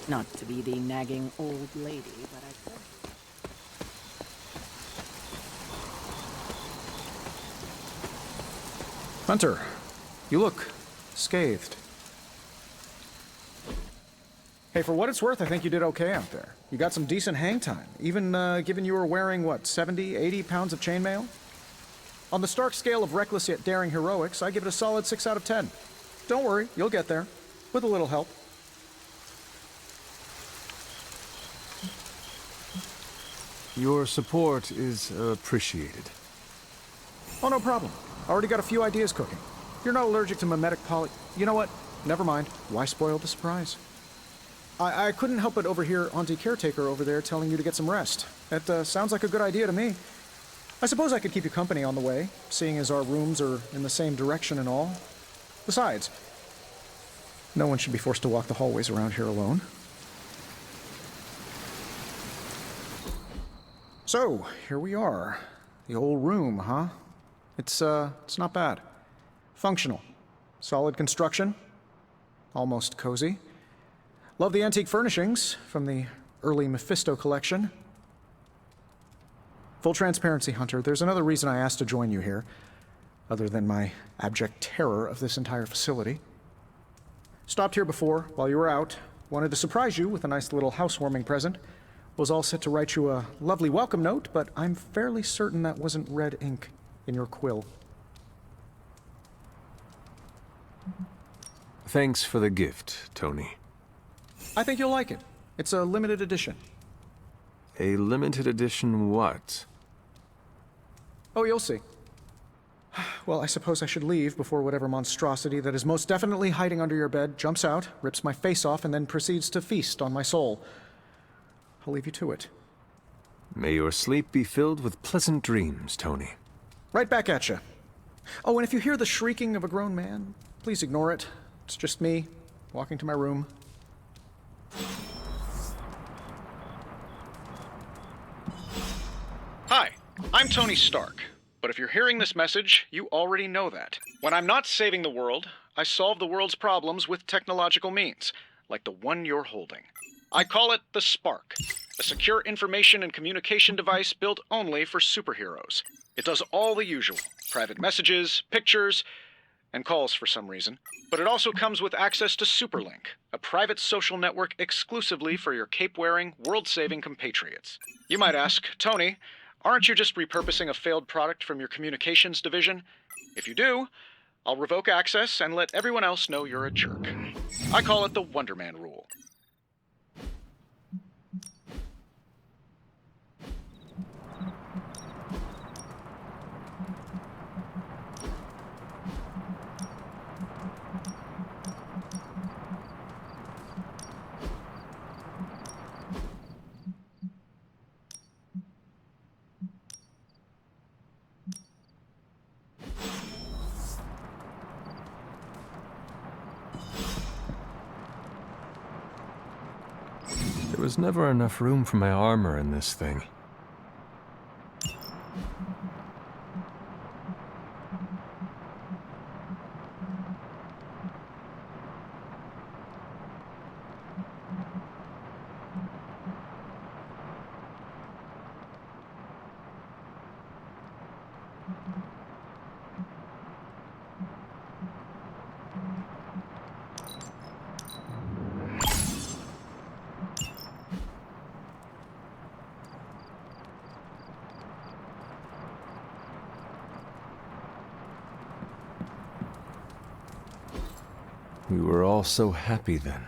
Not to be the nagging old lady, but I could. Hunter, you look scathed. Hey, for what it's worth, I think you did okay out there. You got some decent hang time, even given you were wearing, what, 70, 80 pounds of chainmail? On the Stark scale of reckless yet daring heroics, I give it a solid 6 out of 10. Don't worry, you'll get there, with a little help. Your support is appreciated. Oh, no problem. Already got a few ideas cooking. You're not allergic to mimetic poly... You know what? Never mind. Why spoil the surprise? I couldn't help but overhear Auntie Caretaker over there telling you to get some rest. That sounds like a good idea to me. I suppose I could keep you company on the way, seeing as our rooms are in the same direction and all. Besides, no one should be forced to walk the hallways around here alone. So, here we are. The old room, huh? It's not bad. Functional. Solid construction. Almost cozy. Love the antique furnishings from the early Mephisto collection. Full transparency, Hunter, there's another reason I asked to join you here, other than my abject terror of this entire facility. Stopped here before, while you were out. Wanted to surprise you with a nice little housewarming present. Was all set to write you a lovely welcome note, but I'm fairly certain that wasn't red ink in your quill. Thanks for the gift, Tony. I think you'll like it. It's a limited edition. A limited edition what? Oh, you'll see. Well, I suppose I should leave before whatever monstrosity that is most definitely hiding under your bed jumps out, rips my face off, and then proceeds to feast on my soul. I'll leave you to it. May your sleep be filled with pleasant dreams, Tony. Right back at you. Oh, and if you hear the shrieking of a grown man, please ignore it. It's just me, walking to my room. Hi, I'm Tony Stark. But if you're hearing this message, you already know that. When I'm not saving the world, I solve the world's problems with technological means, like the one you're holding. I call it the Spark, a secure information and communication device built only for superheroes. It does all the usual, private messages, pictures, and calls for some reason. But it also comes with access to Superlink, a private social network exclusively for your cape-wearing, world-saving compatriots. You might ask, Tony, aren't you just repurposing a failed product from your communications division? If you do, I'll revoke access and let everyone else know you're a jerk. I call it the Wonder Man rule. There was never enough room for my armor in this thing. We were all so happy then.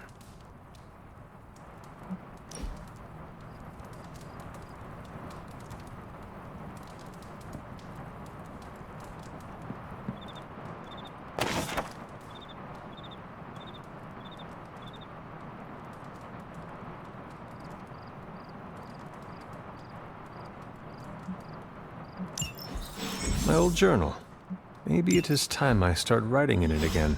My old journal. Maybe it is time I start writing in it again.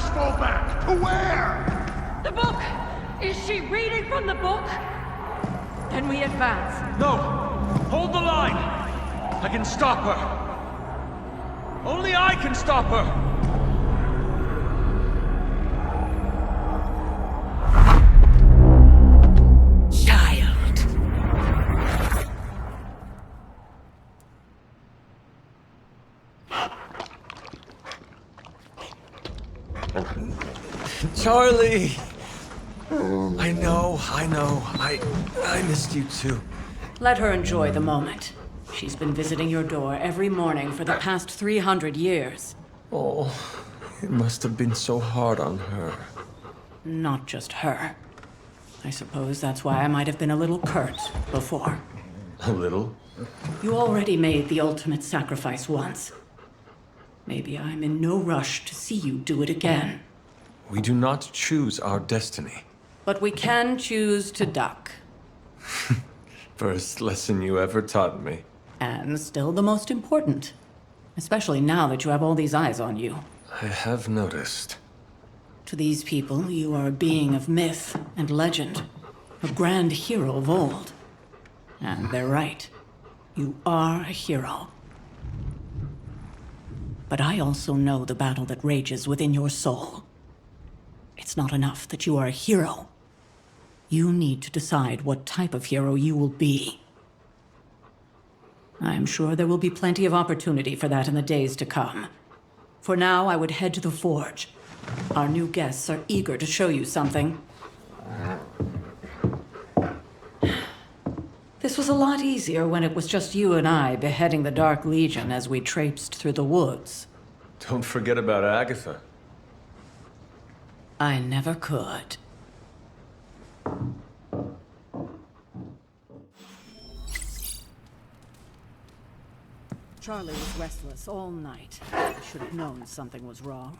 us fall back! To where? The book! Is she reading from the book? Then we advance. No! Hold the line! I can stop her! Only I can stop her! Charlie! I know. I missed you too. Let her enjoy the moment. She's been visiting your door every morning for the past 300 years. Oh, it must have been so hard on her. Not just her. I suppose that's why I might have been a little curt before. A little? You already made the ultimate sacrifice once. Maybe I'm in no rush to see you do it again. We do not choose our destiny. But we can choose to duck. First lesson you ever taught me. And still the most important. Especially now that you have all these eyes on you. I have noticed. To these people, you are a being of myth and legend. A grand hero of old. And they're right. You are a hero. But I also know the battle that rages within your soul. It's not enough that you are a hero. You need to decide what type of hero you will be. I am sure there will be plenty of opportunity for that in the days to come. For now, I would head to the forge. Our new guests are eager to show you something. This was a lot easier when it was just you and I beheading the Dark Legion as we traipsed through the woods. Don't forget about Agatha. I never could. Charlie was restless all night. I should have known something was wrong.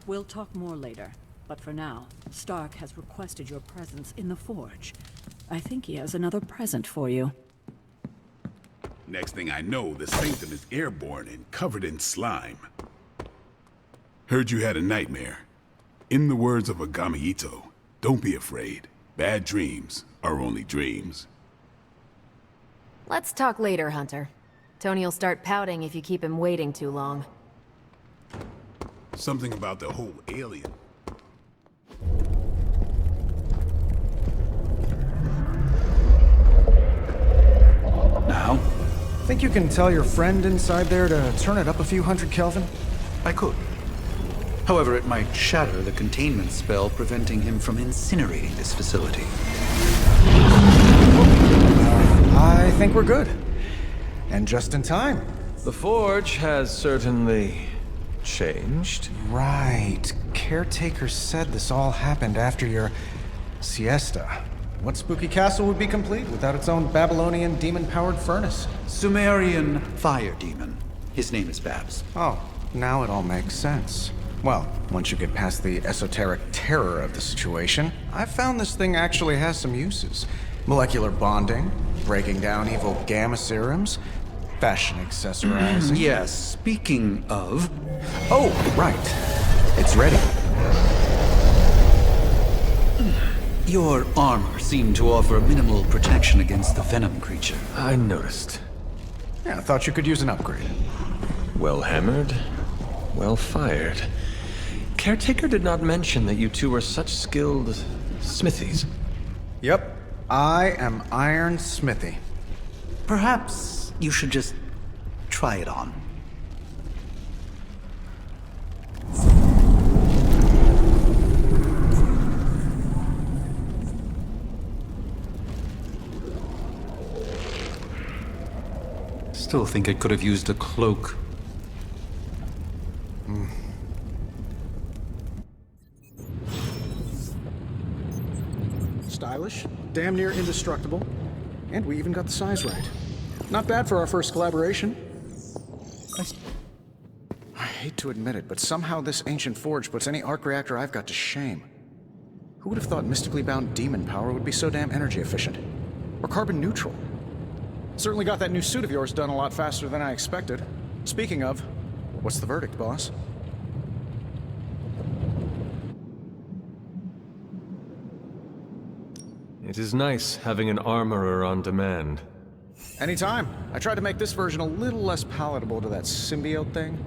We'll talk more later, but for now, Stark has requested your presence in the forge. I think he has another present for you. Next thing I know, the sanctum is airborne and covered in slime. Heard you had a nightmare. In the words of Agami Ito, don't be afraid. Bad dreams are only dreams. Let's talk later, Hunter. Tony'll start pouting if you keep him waiting too long. Something about the whole alien. Now? Think you can tell your friend inside there to turn it up a few hundred Kelvin? I could. However, it might shatter the containment spell preventing him from incinerating this facility. I think we're good. And just in time. The forge has certainly changed. Right. Caretaker said this all happened after your siesta. What spooky castle would be complete without its own Babylonian demon-powered furnace? Sumerian fire demon. His name is Babs. Oh, now it all makes sense. Well, once you get past the esoteric terror of the situation, I've found this thing actually has some uses. Molecular bonding, breaking down evil gamma serums, fashion accessorizing. Yes, speaking of... Oh, right. It's ready. Your armor seemed to offer minimal protection against the venom creature. I noticed. Yeah, I thought you could use an upgrade. Well hammered, well fired. Caretaker did not mention that you two were such skilled smithies. Yep, I am Iron Smithy. Perhaps you should just try it on. Still think I could have used a cloak. Stylish, damn near indestructible, and we even got the size right. Not bad for our first collaboration. I hate to admit it, but somehow this ancient forge puts any arc reactor I've got to shame. Who would have thought mystically bound demon power would be so damn energy efficient? Or carbon neutral? Certainly got that new suit of yours done a lot faster than I expected. Speaking of, what's the verdict, boss? It is nice having an armorer on demand. Anytime. I tried to make this version a little less palatable to that symbiote thing.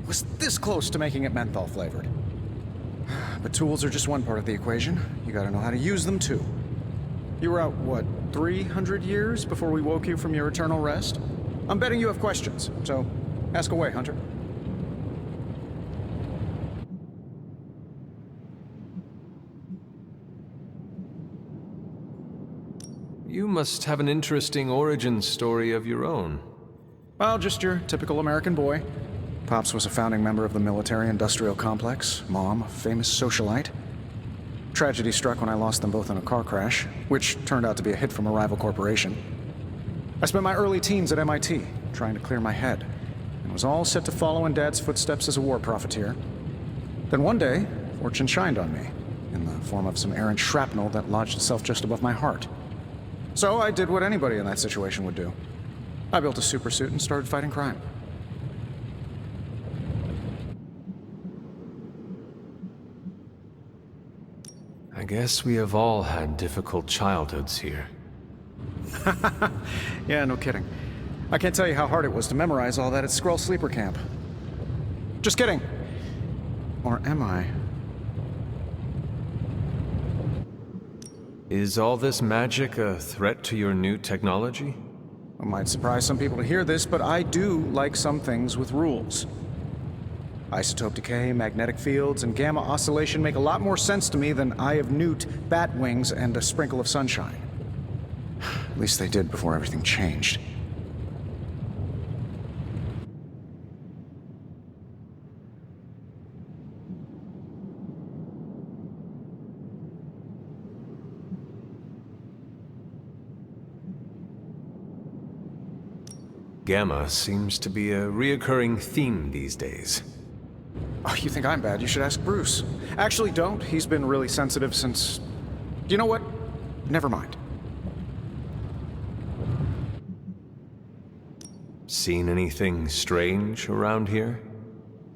Was this close to making it menthol flavored. But tools are just one part of the equation. You gotta know how to use them too. You were out, what, 300 years before we woke you from your eternal rest? I'm betting you have questions, so ask away, Hunter. You must have an interesting origin story of your own. Well, just your typical American boy. Pops was a founding member of the military-industrial complex. Mom, a famous socialite. Tragedy struck when I lost them both in a car crash, which turned out to be a hit from a rival corporation. I spent my early teens at MIT, trying to clear my head, and was all set to follow in Dad's footsteps as a war profiteer. Then one day, fortune shined on me, in the form of some errant shrapnel that lodged itself just above my heart. So I did what anybody in that situation would do. I built a supersuit and started fighting crime. I guess we have all had difficult childhoods here. Yeah, no kidding. I can't tell you how hard it was to memorize all that at Skrull Sleeper Camp. Just kidding. Or am I? Is all this magic a threat to your new technology? It might surprise some people to hear this, but I do like some things with rules. Isotope decay, magnetic fields, and gamma oscillation make a lot more sense to me than Eye of Newt, bat wings, and a sprinkle of sunshine. At least they did before everything changed. Gamma seems to be a reoccurring theme these days. Oh, you think I'm bad? You should ask Bruce. Actually, don't. He's been really sensitive since... You know what? Never mind. Seen anything strange around here?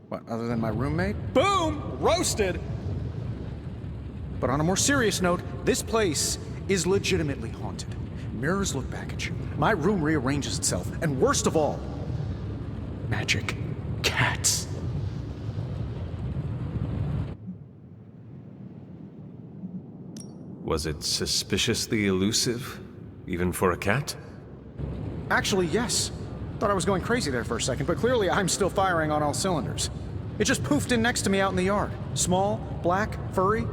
What, other than my roommate? Boom! Roasted! But on a more serious note, this place is legitimately haunted. Mirrors look back at you. My room rearranges itself. And worst of all, magic cats. Was it suspiciously elusive, even for a cat? Actually, yes. Thought I was going crazy there for a second, but clearly I'm still firing on all cylinders. It just poofed in next to me out in the yard. Small, black, furry.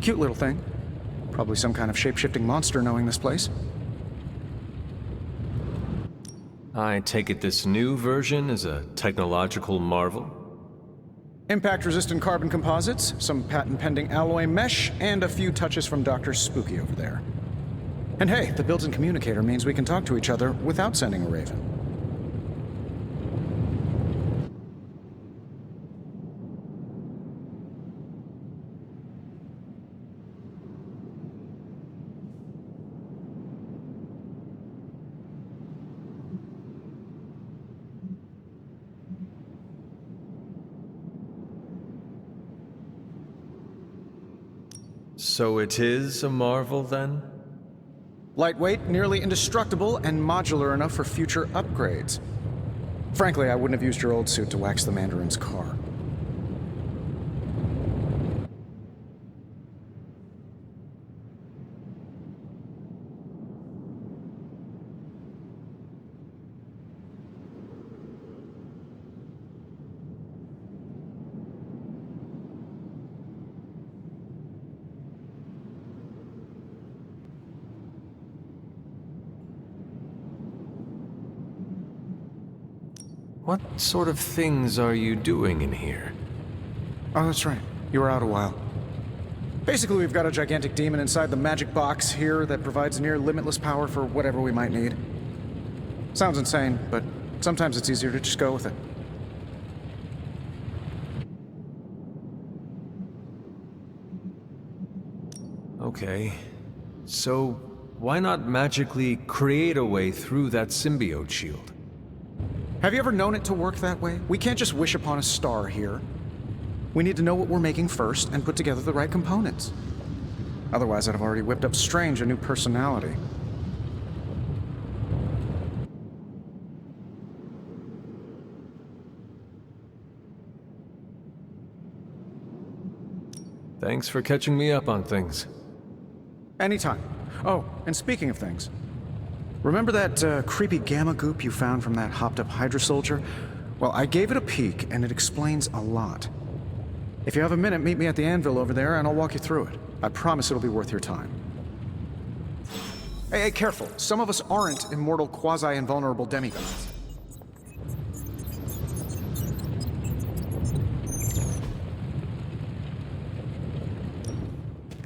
Cute little thing. Probably some kind of shape-shifting monster knowing this place. I take it this new version is a technological marvel? Impact-resistant carbon composites, some patent-pending alloy mesh, and a few touches from Dr. Spooky over there. And hey, the built-in communicator means we can talk to each other without sending a raven. So it is a marvel, then? Lightweight, nearly indestructible, and modular enough for future upgrades. Frankly, I wouldn't have used your old suit to wax the Mandarin's car. What sort of things are you doing in here? Oh, that's right. You were out a while. Basically, we've got a gigantic demon inside the magic box here that provides near limitless power for whatever we might need. Sounds insane, but sometimes it's easier to just go with it. Okay. So, why not magically create a way through that symbiote shield? Have you ever known it to work that way? We can't just wish upon a star here. We need to know what we're making first and put together the right components. Otherwise, I'd have already whipped up Strange a new personality. Thanks for catching me up on things. Anytime. Oh, and speaking of things, remember that creepy gamma goop you found from that hopped-up Hydra soldier? Well, I gave it a peek, and it explains a lot. If you have a minute, meet me at the anvil over there, and I'll walk you through it. I promise it'll be worth your time. Hey, careful. Some of us aren't immortal, quasi-invulnerable demigods.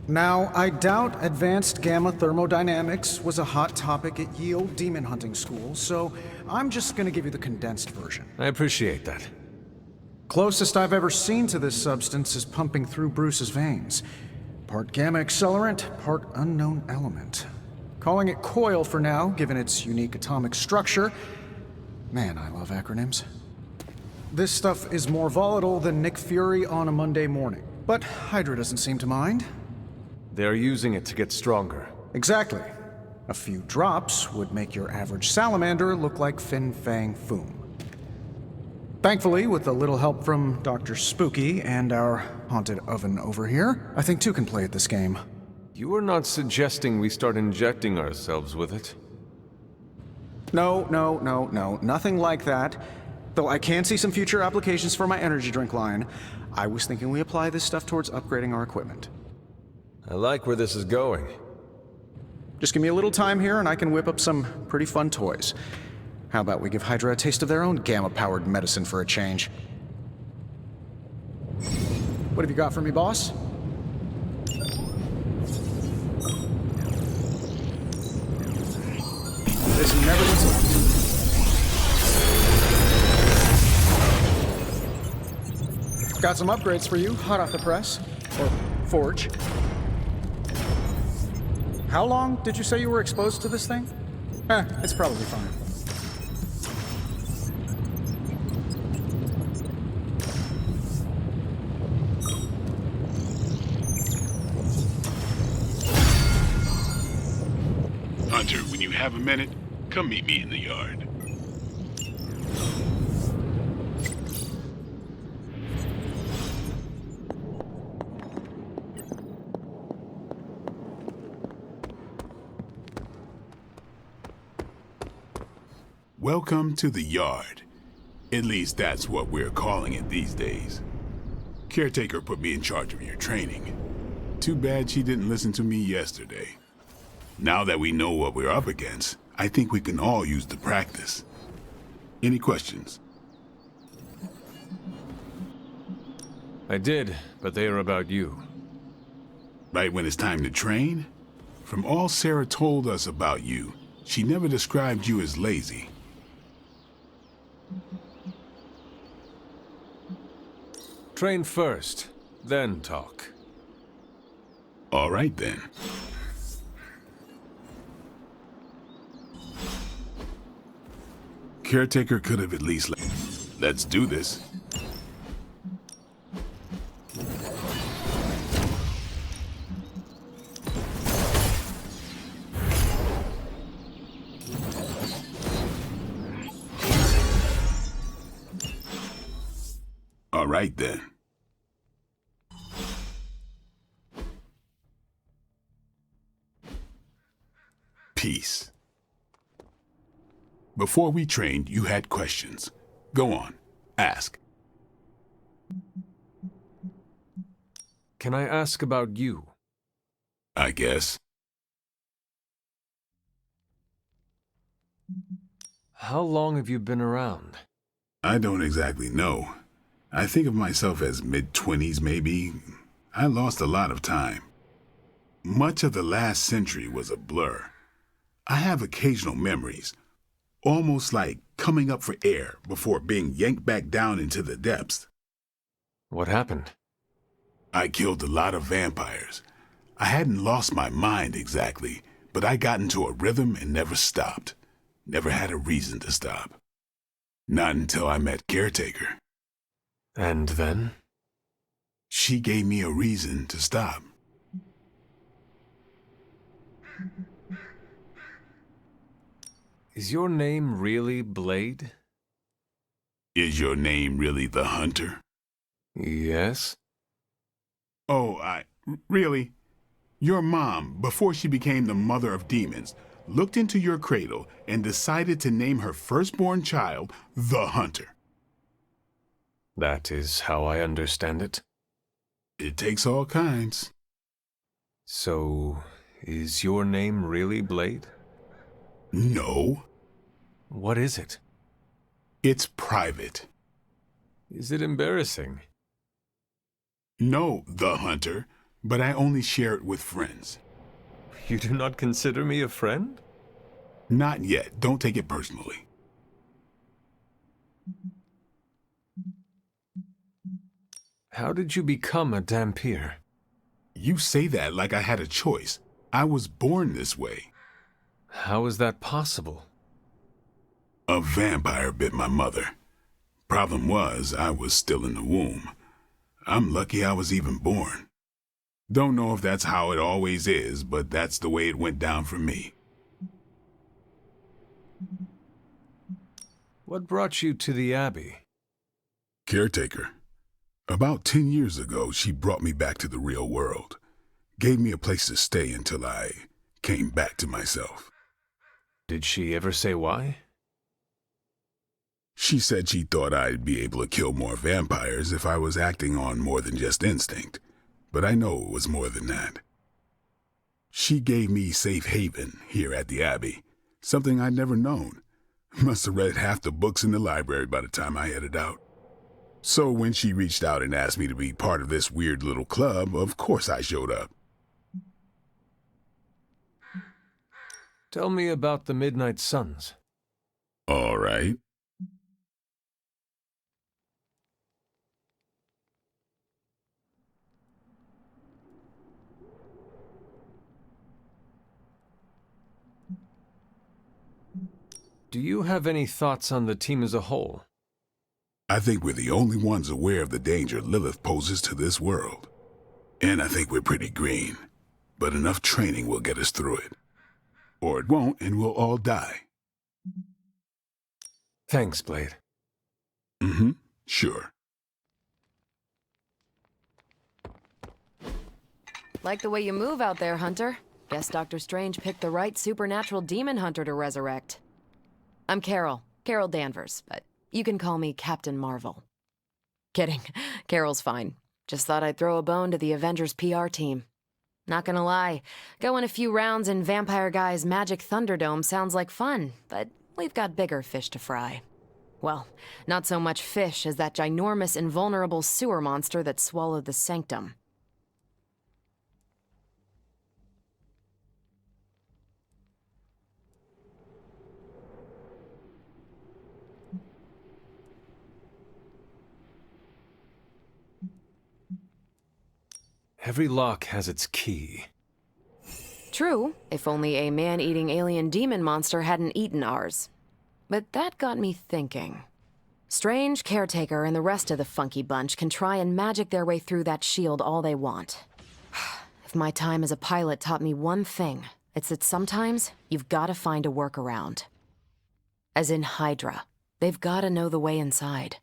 Now, I doubt advanced gamma thermodynamics was a hot topic at Yield Demon Hunting School, so I'm just gonna give you the condensed version. I appreciate that. Closest I've ever seen to this substance is pumping through Bruce's veins. Part gamma accelerant, part unknown element. Calling it coil for now, given its unique atomic structure. Man, I love acronyms. This stuff is more volatile than Nick Fury on a Monday morning, but Hydra doesn't seem to mind. They're using it to get stronger. Exactly. A few drops would make your average salamander look like Fin Fang Foom. Thankfully, with a little help from Dr. Spooky and our haunted oven over here, I think two can play at this game. You are not suggesting we start injecting ourselves with it? No, nothing like that. Though I can see some future applications for my energy drink line. I was thinking we apply this stuff towards upgrading our equipment. I like where this is going. Just give me a little time here and I can whip up some pretty fun toys. How about we give Hydra a taste of their own gamma-powered medicine for a change? What have you got for me, boss? This never gets old. Got some upgrades for you, hot off the press. Or forge. How long did you say you were exposed to this thing? It's probably fine. Hunter, when you have a minute, come meet me in the yard. Welcome to the yard. At least that's what we're calling it these days. Caretaker put me in charge of your training. Too bad she didn't listen to me yesterday. Now that we know what we're up against, I think we can all use the practice. Any questions? I did, but they are about you. Right when it's time to train? From all Sarah told us about you, she never described you as lazy. Train first, then talk. All right, then. Caretaker could have at least let's do this. All right, then. Peace. Before we trained, you had questions. Go on, ask. Can I ask about you? I guess. How long have you been around? I don't exactly know. I think of myself as mid-20s, maybe. I lost a lot of time. Much of the last century was a blur. I have occasional memories, almost like coming up for air before being yanked back down into the depths. What happened? I killed a lot of vampires. I hadn't lost my mind exactly, but I got into a rhythm and never stopped. Never had a reason to stop. Not until I met Caretaker. And then? She gave me a reason to stop. Is your name really Blade? Is your name really the Hunter? Yes. Oh, really? Your mom, before she became the mother of demons, looked into your cradle and decided to name her firstborn child the Hunter. That is how I understand it. It takes all kinds. So, is your name really Blade? No. What is it? It's private. Is it embarrassing? No, the Hunter, but I only share it with friends. You do not consider me a friend? Not yet. Don't take it personally. How did you become a Dhampir? You say that like I had a choice. I was born this way. How is that possible? A vampire bit my mother. Problem was, I was still in the womb. I'm lucky I was even born. Don't know if that's how it always is, but that's the way it went down for me. What brought you to the Abbey? Caretaker. About 10 years ago, she brought me back to the real world. Gave me a place to stay until I came back to myself. Did she ever say why? She said she thought I'd be able to kill more vampires if I was acting on more than just instinct, but I know it was more than that. She gave me safe haven here at the Abbey, something I'd never known. Must have read half the books in the library by the time I headed out. So when she reached out and asked me to be part of this weird little club, of course I showed up. Tell me about the Midnight Suns. All right. Do you have any thoughts on the team as a whole? I think we're the only ones aware of the danger Lilith poses to this world. And I think we're pretty green. But enough training will get us through it. Or it won't, and we'll all die. Thanks, Blade. Mm-hmm. Sure. Like the way you move out there, Hunter. Guess Dr. Strange picked the right supernatural demon hunter to resurrect. I'm Carol Danvers, but you can call me Captain Marvel. Kidding. Carol's fine. Just thought I'd throw a bone to the Avengers PR team. Not gonna lie, going a few rounds in Vampire Guy's Magic Thunderdome sounds like fun, but we've got bigger fish to fry. Well, not so much fish as that ginormous invulnerable sewer monster that swallowed the Sanctum. Every lock has its key. True, if only a man-eating alien demon monster hadn't eaten ours. But that got me thinking. Strange, Caretaker, and the rest of the funky bunch can try and magic their way through that shield all they want. If my time as a pilot taught me one thing, it's that sometimes you've got to find a workaround. As in Hydra, they've got to know the way inside.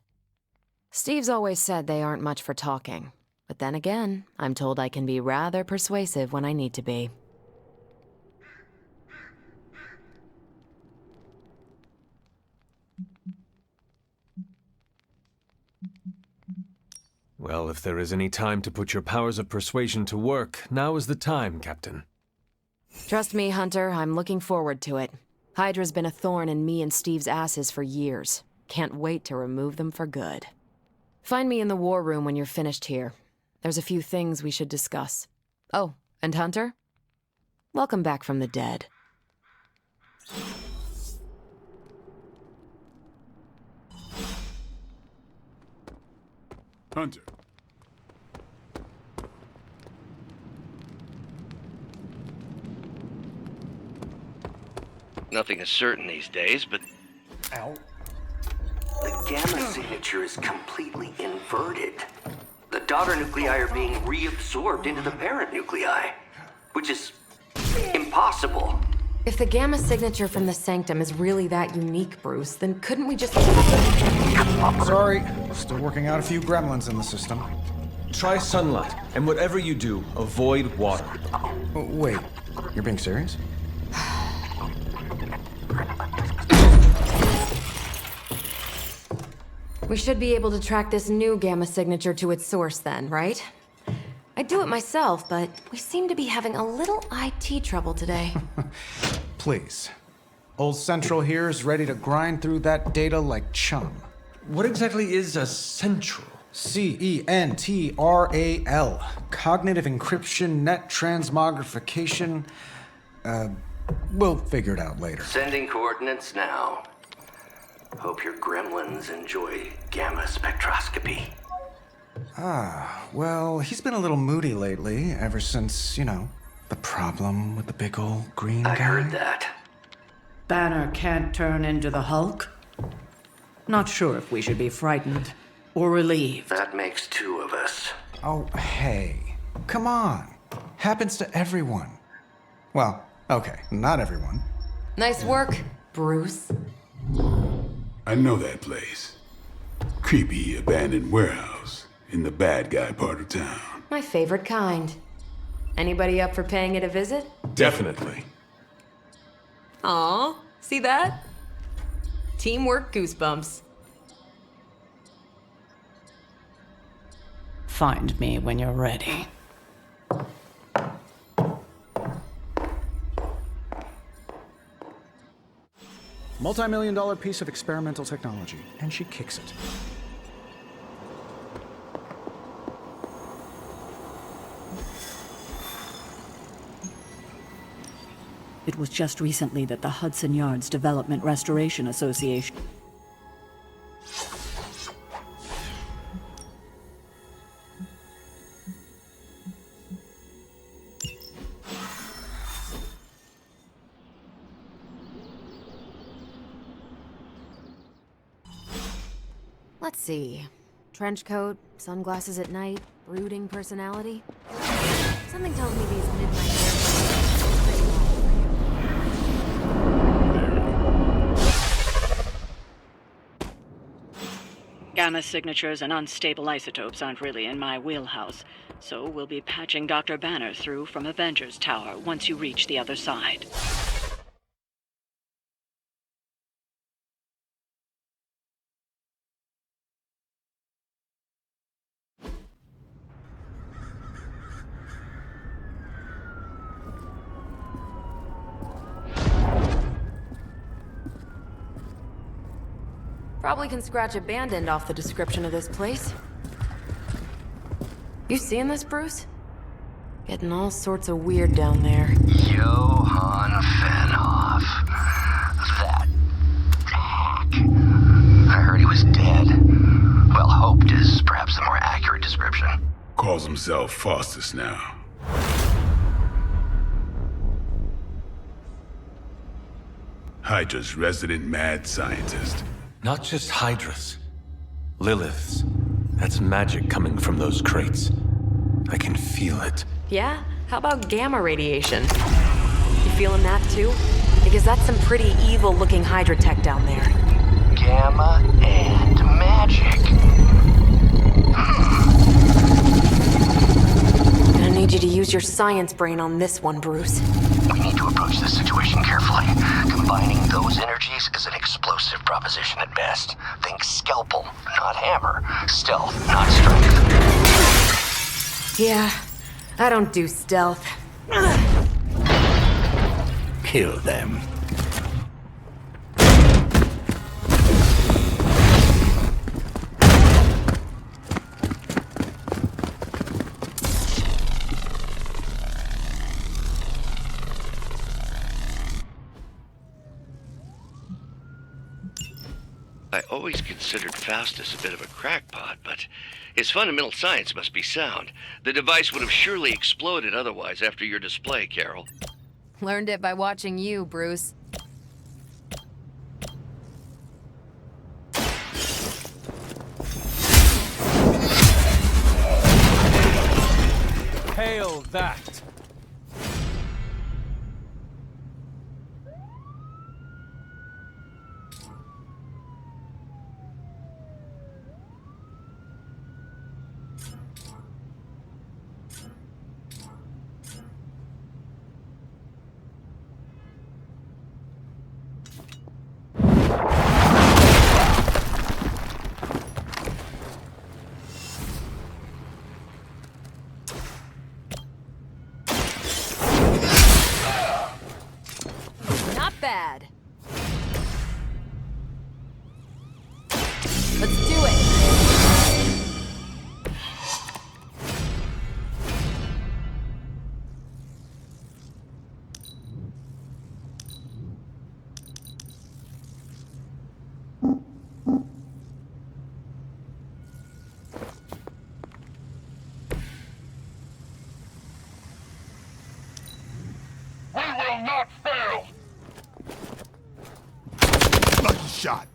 Steve's always said they aren't much for talking. But then again, I'm told I can be rather persuasive when I need to be. Well, if there is any time to put your powers of persuasion to work, now is the time, Captain. Trust me, Hunter, I'm looking forward to it. Hydra's been a thorn in me and Steve's asses for years. Can't wait to remove them for good. Find me in the war room when you're finished here. There's a few things we should discuss. Oh, and Hunter? Welcome back from the dead. Hunter. Nothing is certain these days, but... Ow. The gamma signature is completely inverted. The daughter nuclei are being reabsorbed into the parent nuclei, which is impossible. If the gamma signature from the sanctum is really that unique, Bruce, then couldn't we just... Sorry, still working out a few gremlins in the system. Try sunlight, and whatever you do, avoid water. Oh, wait, you're being serious? We should be able to track this new gamma signature to its source then, right? I'd do it myself, but we seem to be having a little IT trouble today. Please. Old Central here is ready to grind through that data like chum. What exactly is a central? CENTRAL. Cognitive encryption, net transmogrification. We'll figure it out later. Sending coordinates now. Hope your gremlins enjoy gamma spectroscopy. Well, he's been a little moody lately, ever since, you know, the problem with the big old green guy. I heard that. Banner can't turn into the Hulk? Not sure if we should be frightened or relieved. That makes two of us. Oh, hey. Come on. Happens to everyone. Well, okay, not everyone. Nice work, Bruce. I know that place. Creepy abandoned warehouse in the bad guy part of town. My favorite kind. Anybody up for paying it a visit? Definitely. Aw, see that? Teamwork goosebumps. Find me when you're ready. Multi-million-dollar piece of experimental technology, and she kicks it. It was just recently that the Hudson Yards Development Restoration Association... Let's see. Trench coat, sunglasses at night, brooding personality. Something tells me these midnight Gamma signatures and unstable isotopes aren't really in my wheelhouse, so we'll be patching Dr. Banner through from Avengers Tower once you reach the other side. Probably can scratch abandoned off the description of this place. You seeing this, Bruce? Getting all sorts of weird down there. Johann Fenhoff. That hack. I heard he was dead. Well, hoped is perhaps the more accurate description. Calls himself Faustus now. Hydra's resident mad scientist. Not just Hydras. Liliths. That's magic coming from those crates. I can feel it. Yeah? How about gamma radiation? You feeling that too? Because that's some pretty evil-looking Hydra tech down there. Gamma and magic. Gonna need you to use your science brain on this one, Bruce. We need to approach this situation carefully. Combining those energies is an explosive proposition at best. Think scalpel, not hammer. Stealth, not strength. Yeah, I don't do stealth. Kill them. I always considered Faustus a bit of a crackpot, but his fundamental science must be sound. The device would have surely exploded otherwise after your display, Carol. Learned it by watching you, Bruce. that. Not bad. Let's do it. We will not fail! Lucky shot.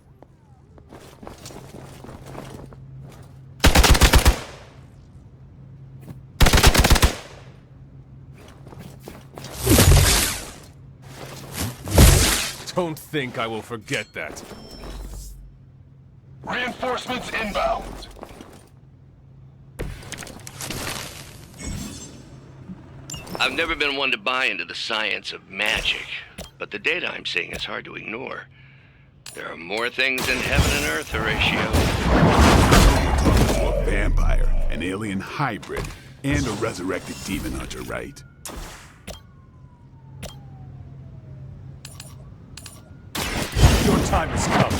Don't think I will forget that. Reinforcements inbound. I've never been one to buy into the science of magic, but the data I'm seeing is hard to ignore. There are more things in heaven and earth, Horatio. A vampire, an alien hybrid, and a resurrected demon hunter, right? Your time has come.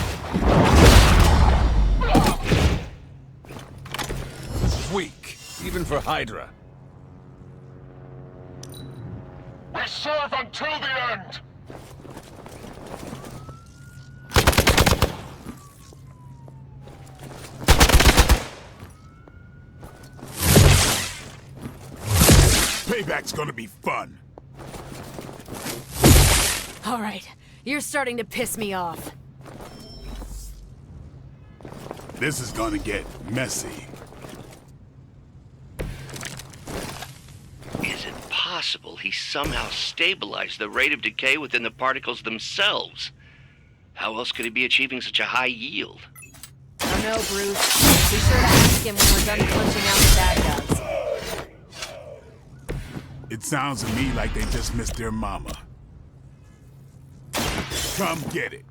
Weak, even for Hydra. We serve until the end! Payback's gonna be fun. All right, you're starting to piss me off. This is gonna get messy. Is it possible he somehow stabilized the rate of decay within the particles themselves? How else could he be achieving such a high yield? I don't know, Bruce. Be sure to ask him when we're done punching out the bad guys. It sounds to me like they just missed their mama. Come get it.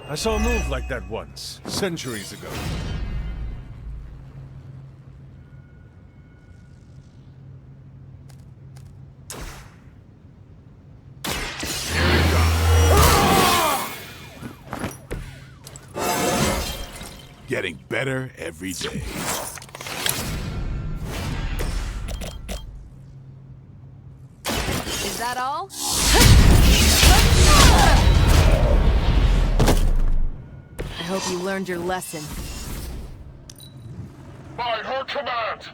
I saw a move like that once, centuries ago. Getting better every day. Is that all? I hope you learned your lesson. By her command!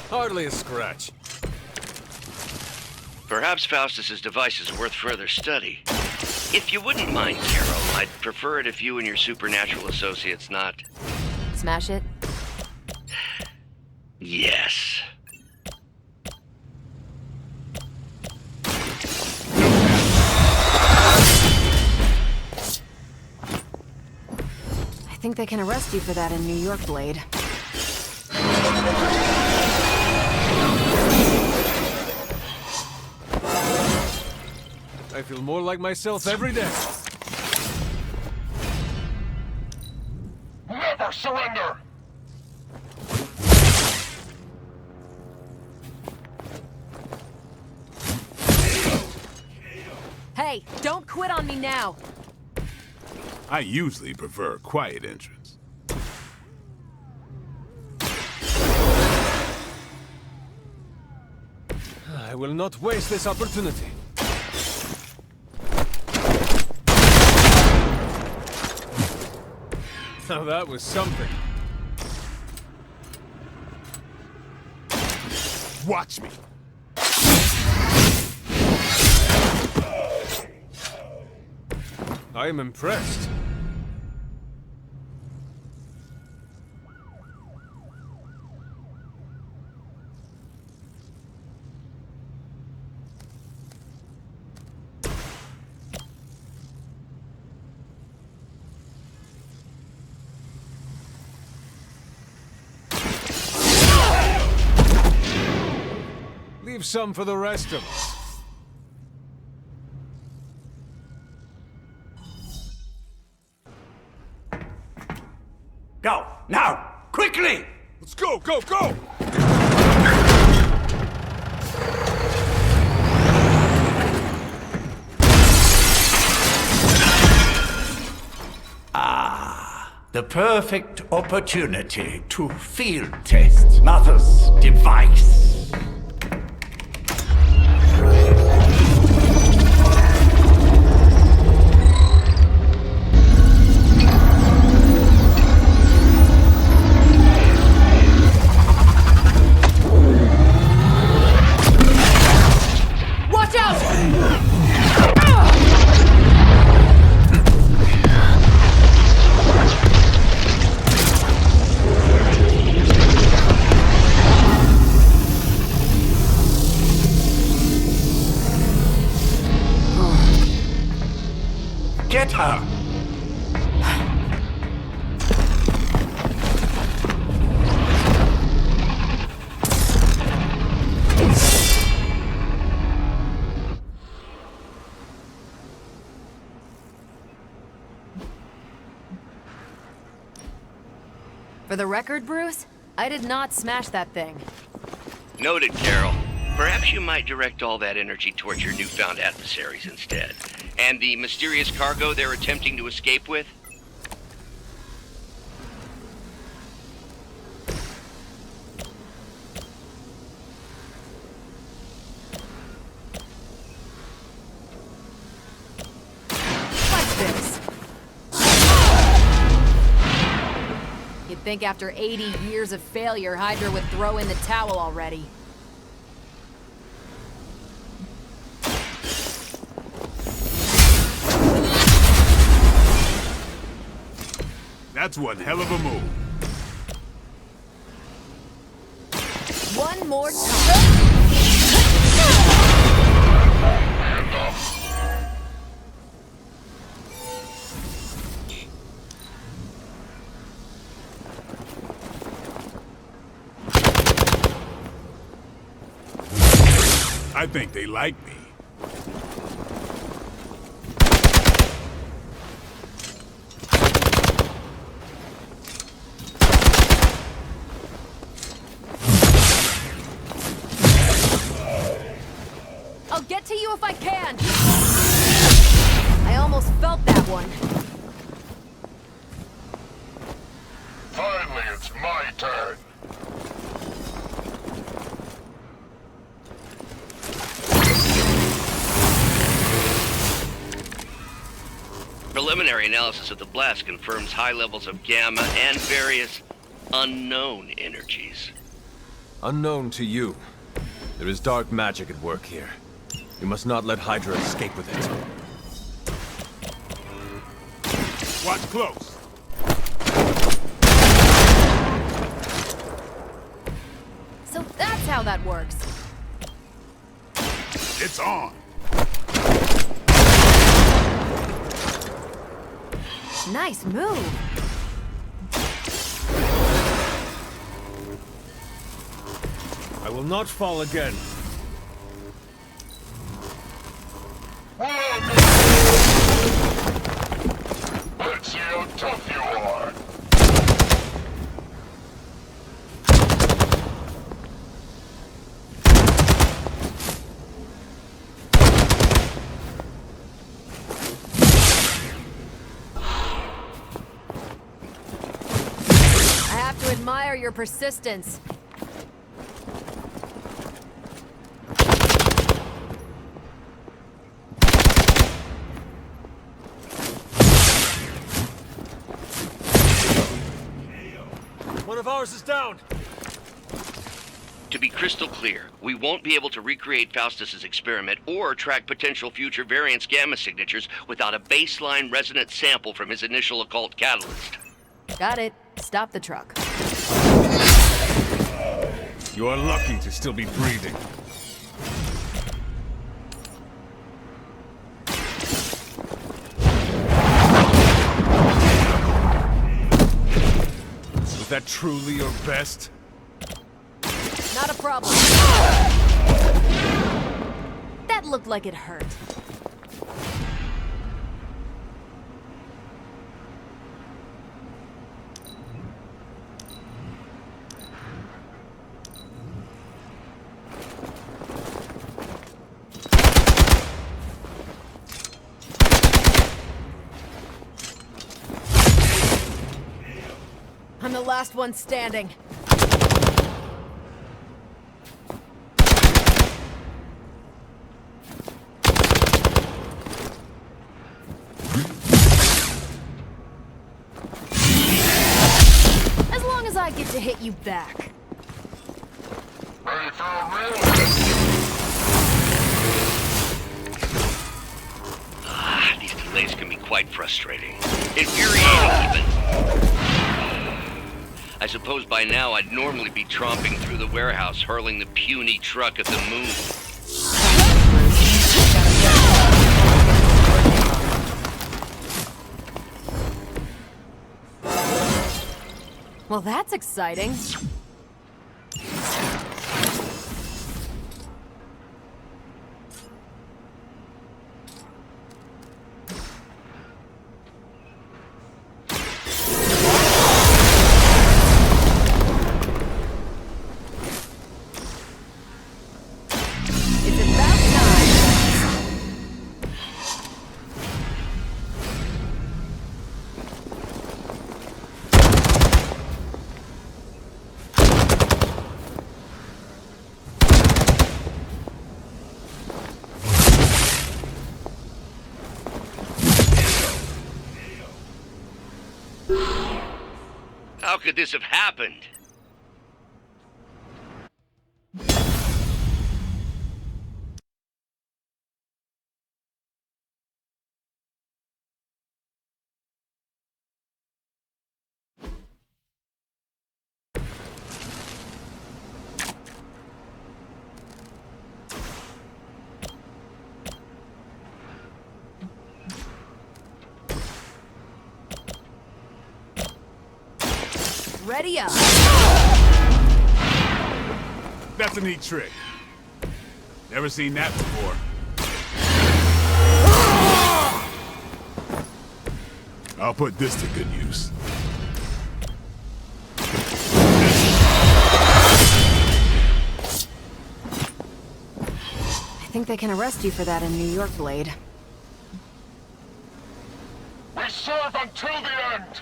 Hardly a scratch. Perhaps Faustus's device is worth further study. If you wouldn't mind, Carol, I'd prefer it if you and your supernatural associates not... Smash it? Yes. I think they can arrest you for that in New York, Blade. I feel more like myself every day. Never surrender! Hey, don't quit on me now! I usually prefer a quiet entrance. I will not waste this opportunity. Now that was something. Watch me. I am impressed. Leave some for the rest of us. Go! Now! Quickly! Let's go, go, go! The perfect opportunity to field test Mother's device. Watch out! Get her! For the record, Bruce, I did not smash that thing. Noted, Carol. Perhaps you might direct all that energy towards your newfound adversaries instead. And the mysterious cargo they're attempting to escape with? What's this? You'd think after 80 years of failure, Hydra would throw in the towel already. That's one hell of a move. One more time. I think they like me. I'll get to you if I can. I almost felt that one. Finally, it's my turn. Preliminary analysis of the blast confirms high levels of gamma and various unknown energies. Unknown to you. There is dark magic at work here. You must not let Hydra escape with it. Watch close. So that's how that works. It's on. Nice move. I will not fall again. Let's see how tough you are. I have to admire your persistence. One of ours is down. To be crystal clear, we won't be able to recreate Faustus's experiment or track potential future variance gamma signatures without a baseline resonant sample from his initial occult catalyst. Got it. Stop the truck. You are lucky to still be breathing. Was that truly your best? Not a problem. That looked like it hurt. I'm the last one standing. As long as I get to hit you back. These delays can be quite frustrating. Infuriating, even. I suppose by now I'd normally be tromping through the warehouse, hurling the puny truck at the moon. Well, that's exciting. How could this have happened? Ready up. That's a neat trick. Never seen that before. I'll put this to good use. I think they can arrest you for that in New York, Blade. We serve until the end!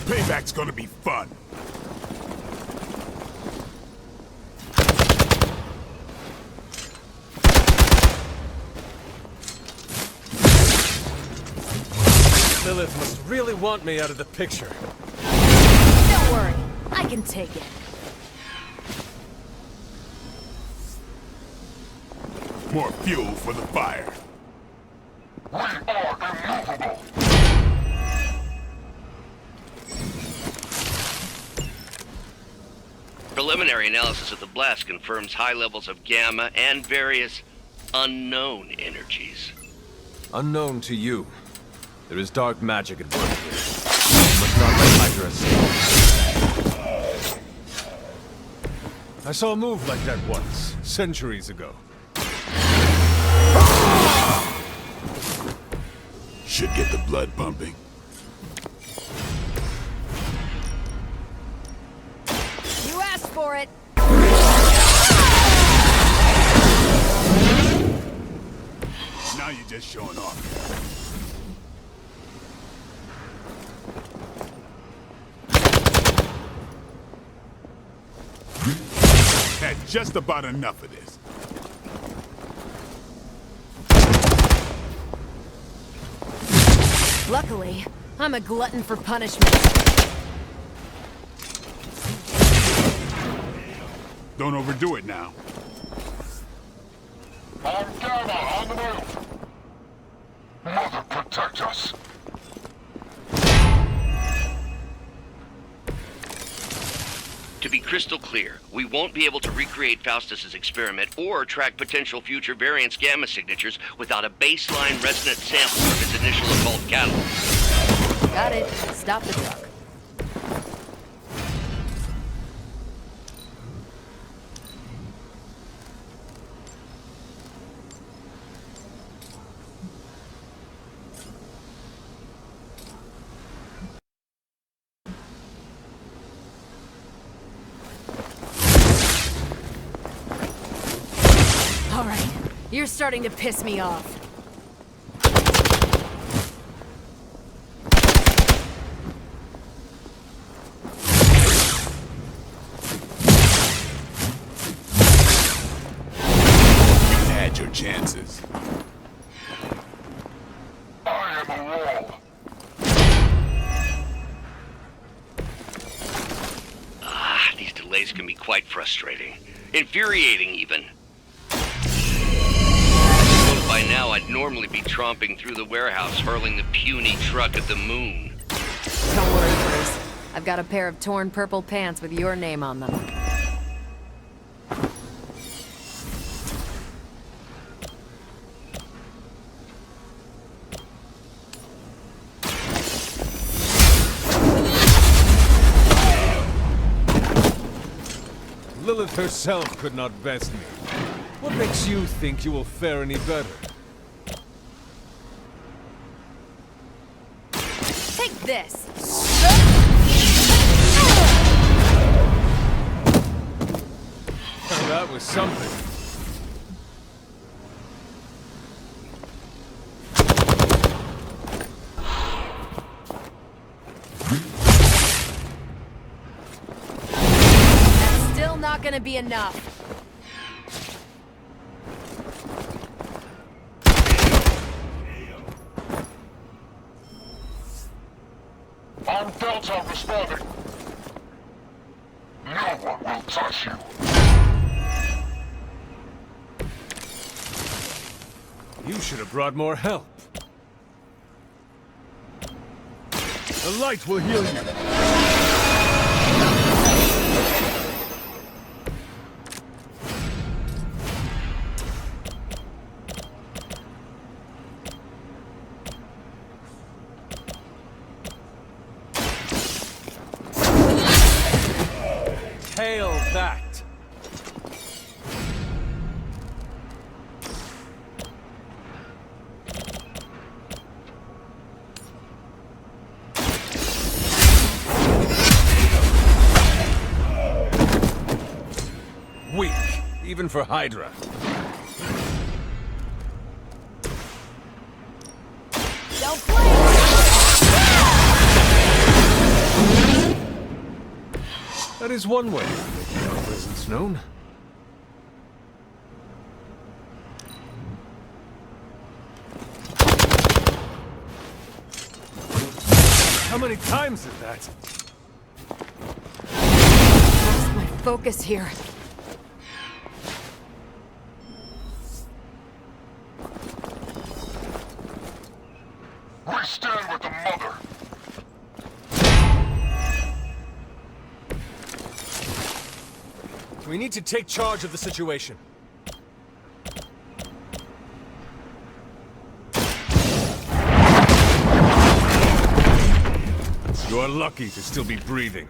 Payback's gonna be fun. Lilith must really want me out of the picture. Don't worry, I can take it. More fuel for the fire. We are immovable! Preliminary analysis of the blast confirms high levels of gamma and various unknown energies. Unknown to you. There is dark magic at work here. You must not let Hydra escape. I saw a move like that once, centuries ago. Should get the blood pumping. You asked for it. Now you're just showing off. Had just about enough of this. Luckily, I'm a glutton for punishment. Don't overdo it now. On Gamma, on the move! Mother, protect us! To be crystal clear, we won't be able to recreate Faustus's experiment or track potential future variance gamma signatures without a baseline resonant sample of its initial occult catalyst. Got it. Stop the truck. All right, you're starting to piss me off. You had your chances. I am a wall. These delays can be quite frustrating. Infuriating, even. By now, I'd normally be tromping through the warehouse, hurling the puny truck at the moon. Don't worry, Bruce. I've got a pair of torn purple pants with your name on them. Lilith herself could not best me. What makes you think you will fare any better? Take this! Oh, that was something. That's still not gonna be enough. On Delta responding. No one will touch you. You should have brought more help. The light will heal you. Hail that! Weak, even for Hydra. Don't play! That is one way of making our presence known. How many times is that? Lost my focus here. We stand with the mother. We need to take charge of the situation. You're lucky to still be breathing.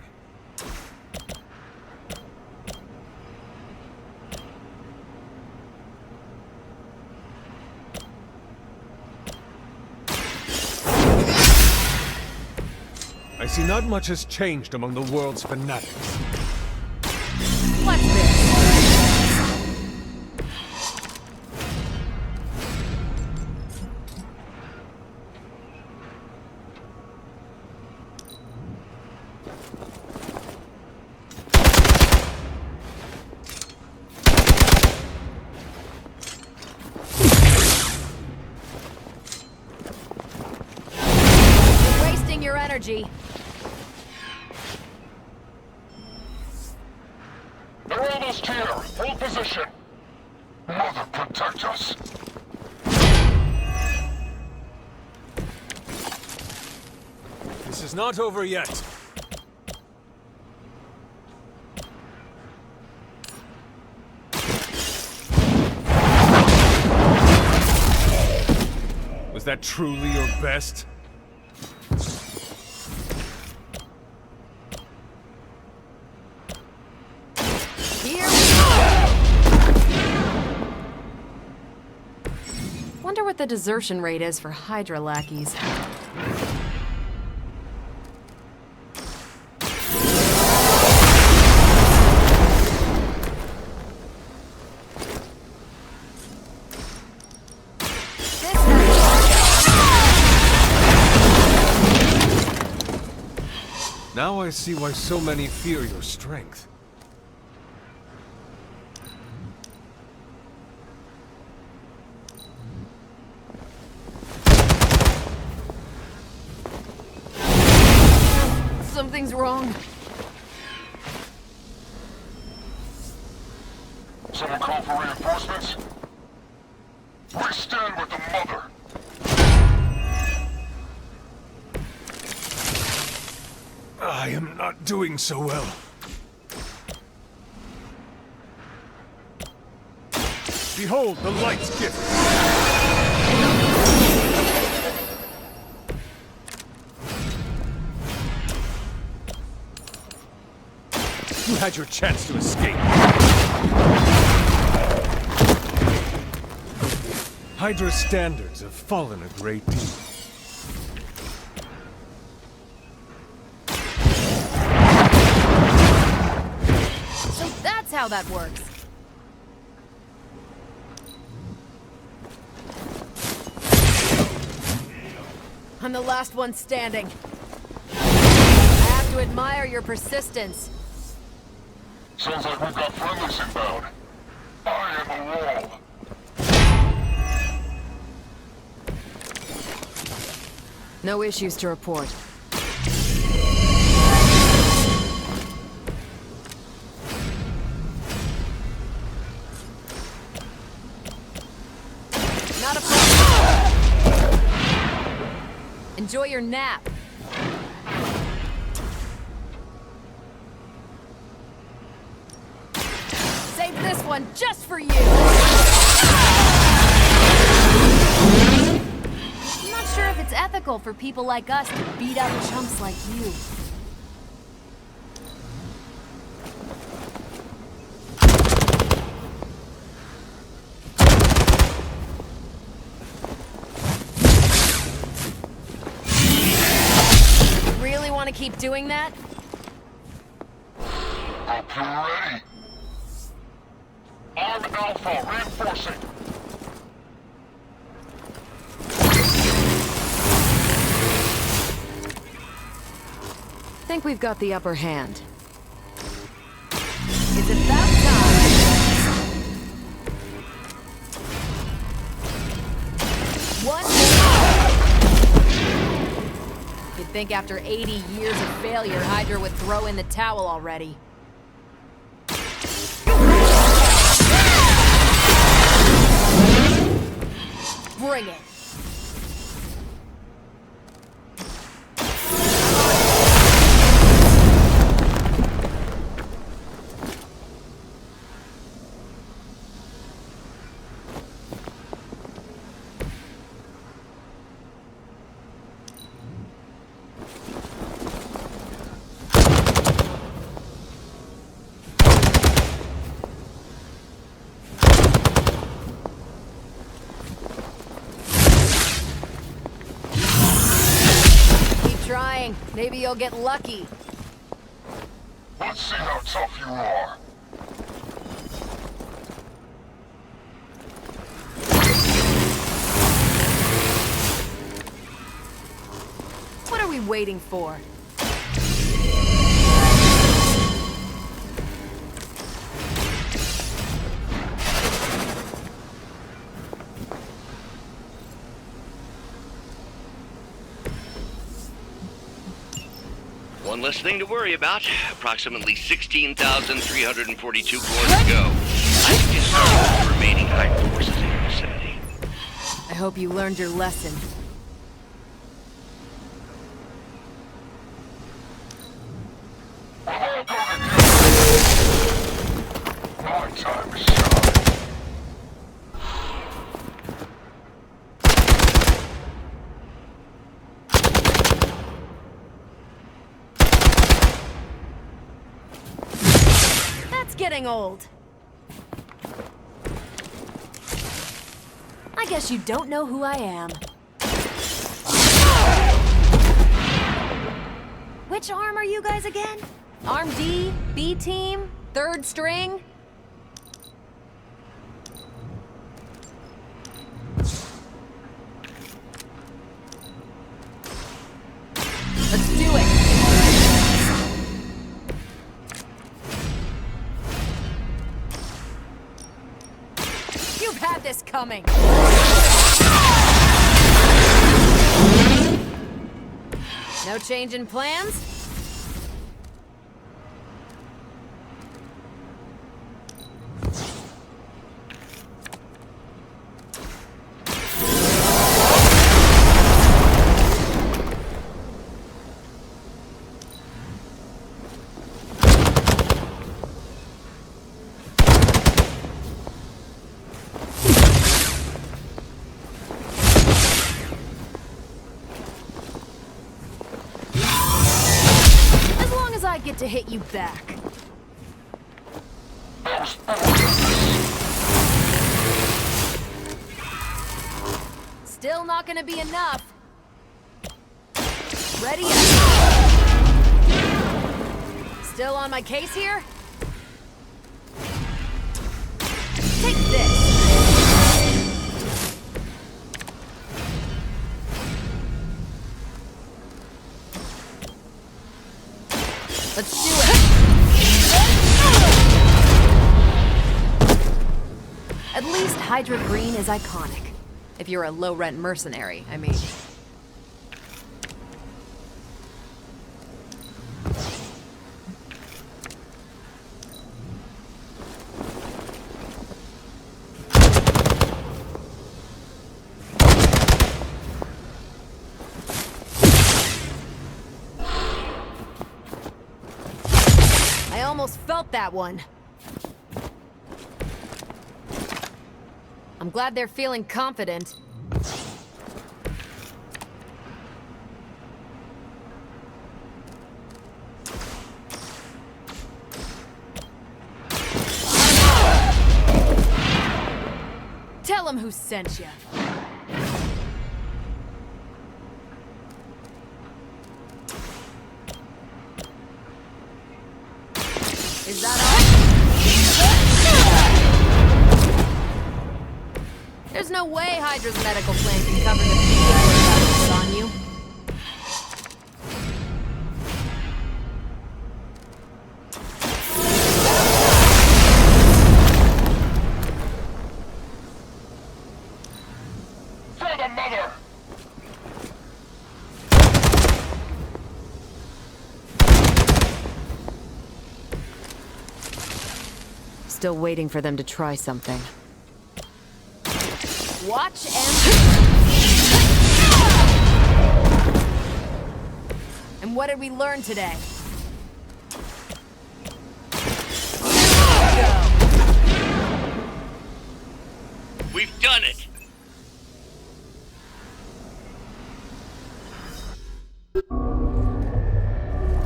I see not much has changed among the world's fanatics. What's this? energy. They're almost here. Hold position. Mother, protect us. This is not over yet. Was that truly your best? Here we go! Wonder what the desertion rate is for Hydra lackeys. Now I see why so many fear your strength. Something's wrong. Someone call for reinforcements? We stand with the mother. I am not doing so well. Behold the light's gift! You had your chance to escape. Hydra's standards have fallen a great deal. So that's how that works. I'm the last one standing. I have to admire your persistence. Sounds like we've got friendlies inbound. I am a wall. No issues to report. Not a problem. Enjoy your nap. Save this one just for you. I'm not sure if it's ethical for people like us to beat up chumps like you. Really want to keep doing that? Hope you're ready. Arm Alpha reinforcing. Think we've got the upper hand. It's about time. One more. You'd think after 80 years of failure, Hydra would throw in the towel already. Bring it. Maybe you'll get lucky. Let's see how tough you are. What are we waiting for? One less thing to worry about. Approximately 16,342 coins to go. I suggest starting with the remaining high forces in your vicinity. I hope you learned your lesson. My time is shot. That's getting old. I guess you don't know who I am. Which arm are you guys again? Arm D, B team, third string? Let's do it. You've had this coming. No change in plans? I get to hit you back. Still not gonna be enough. Ready up. Still on my case here? Take this. Let's do it! At least Hydra Green is iconic. If you're a low-rent mercenary, I mean. I almost felt that one. I'm glad they're feeling confident. Tell them who sent you. Is that all? There's no way Hydra's medical plan can cover the fee we're about to put on you. For the mother! Still waiting for them to try something. Watch and... And what did we learn today? We've done it!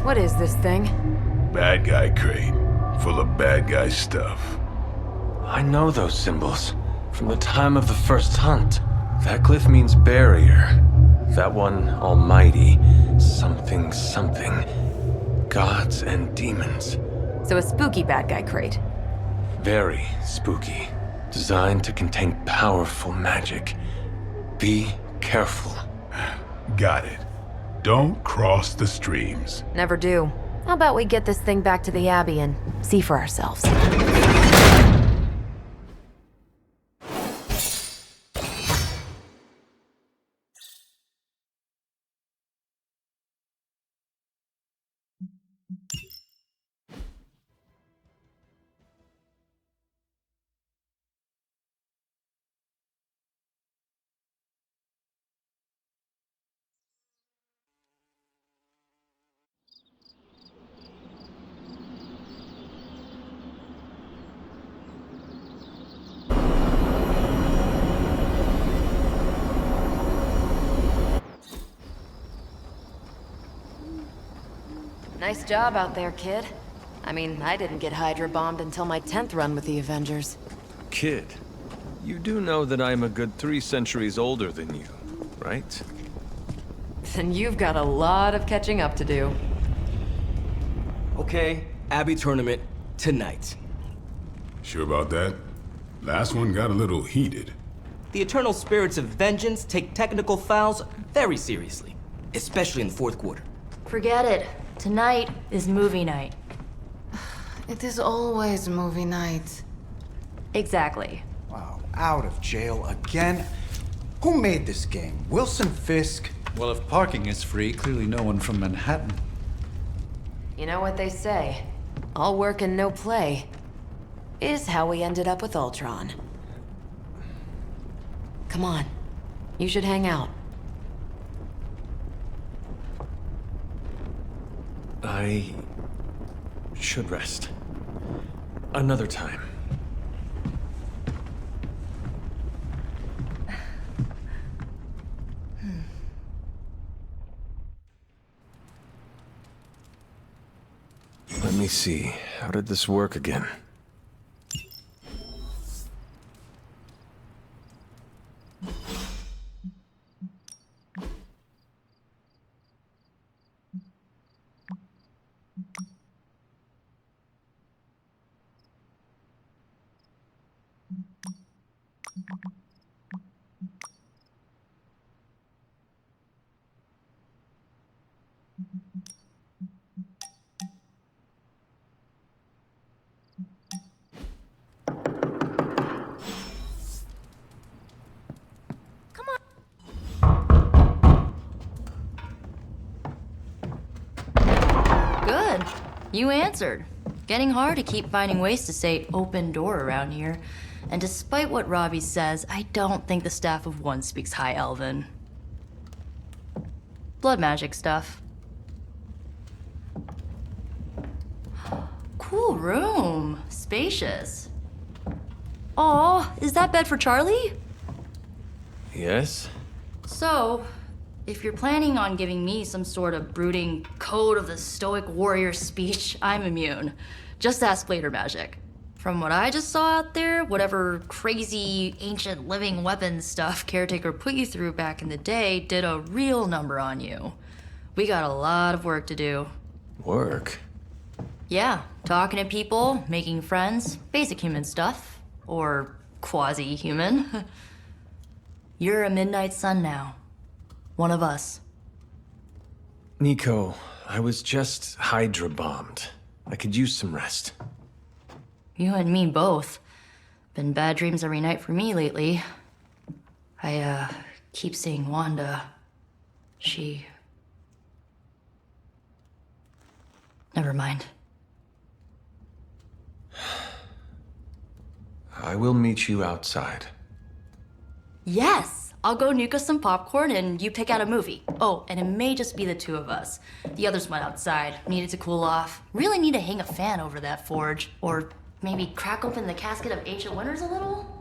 What is this thing? Bad guy crate, full of bad guy stuff. I know those symbols from the time of the first hunt. That glyph means barrier. That one, almighty. Something, something. Gods and demons. So a spooky bad guy crate. Very spooky. Designed to contain powerful magic. Be careful. Got it. Don't cross the streams. Never do. How about we get this thing back to the Abbey and see for ourselves? Nice job out there, kid. I mean, I didn't get Hydra bombed until my 10th run with the Avengers. Kid, you do know that I'm a good 3 centuries older than you, right? Then you've got a lot of catching up to do. Okay, Abbey tournament tonight. Sure about that? Last one got a little heated. The eternal spirits of vengeance take technical fouls very seriously, especially in the fourth quarter. Forget it. Tonight is movie night. It is always movie night. Exactly. Wow, out of jail again? Who made this game? Wilson Fisk? Well, if parking is free, clearly no one from Manhattan. You know what they say? All work and no play is how we ended up with Ultron. Come on. You should hang out. I should rest. Another time. Let me see. How did this work again? Good. You answered. Getting hard to keep finding ways to say open door around here. And despite what Robbie says, I don't think the staff of one speaks High Elven. Blood magic stuff. Cool room. Spacious. Aw, is that bed for Charlie? Yes? So, if you're planning on giving me some sort of brooding code of the stoic warrior speech, I'm immune. Just ask later magic. From what I just saw out there, whatever crazy ancient living weapons stuff Caretaker put you through back in the day did a real number on you. We got a lot of work to do. Work? Yeah, talking to people, making friends, basic human stuff. Or quasi-human. You're a Midnight Sun now. One of us. Nico, I was just Hydra bombed. I could use some rest. You and me both. Been bad dreams every night for me lately. I, keep seeing Wanda. She... Never mind. I will meet you outside. Yes! I'll go nuke us some popcorn and you pick out a movie. Oh, and it may just be the two of us. The others went outside, needed to cool off. Really need to hang a fan over that forge. Or maybe crack open the casket of ancient wonders a little?